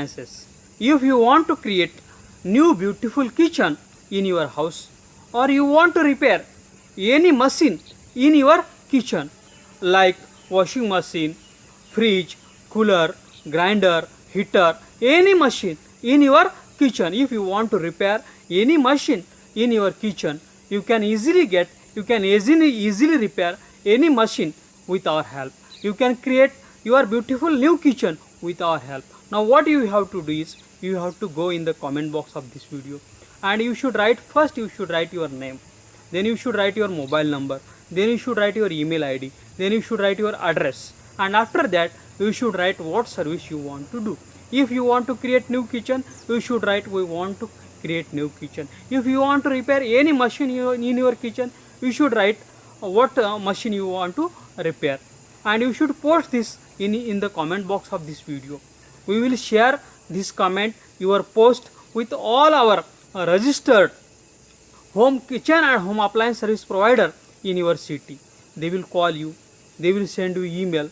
appliances. If you want to create new beautiful kitchen in your house, or you want to repair any machine in your kitchen like washing machine, fridge, cooler, grinder, heater, any machine in your kitchen, if you want to repair any machine in your kitchen, you can easily repair any machine with our help. You can create your beautiful new kitchen with our help. Now what you have to do is, you have to go in the comment box of this video, and you should write your name, then you should write your mobile number, then you should write your email ID, then you should write your address, and after that you should write what service you want to do. If you want to create new kitchen, you should write we want to create new kitchen. If you want to repair any machine in your kitchen, you should write what machine you want to repair, and you should post this in the comment box of this video. We will share this comment, your post, with all our registered home kitchen and home appliance service provider in your city. They will call you, they will send you email,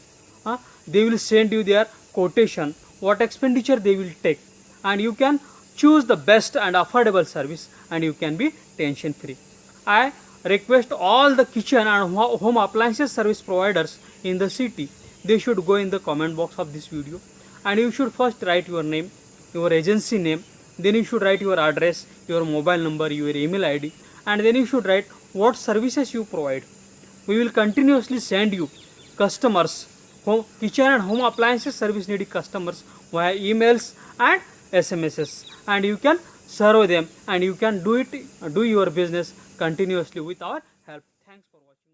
they will send you their quotation, what expenditure they will take, and you can choose the best and affordable service, and you can be tension free. I request all the kitchen and home appliances service providers in the city, they should go in the comment box of this video, and you should first write your name, your agency name, then you should write your address, your mobile number, your email ID, and then you should write what services you provide. We will continuously send you customers, kitchen and home appliances service needy customers via emails and SMSs, and you can serve them, and you can do your business continuously with our help. Thanks for watching.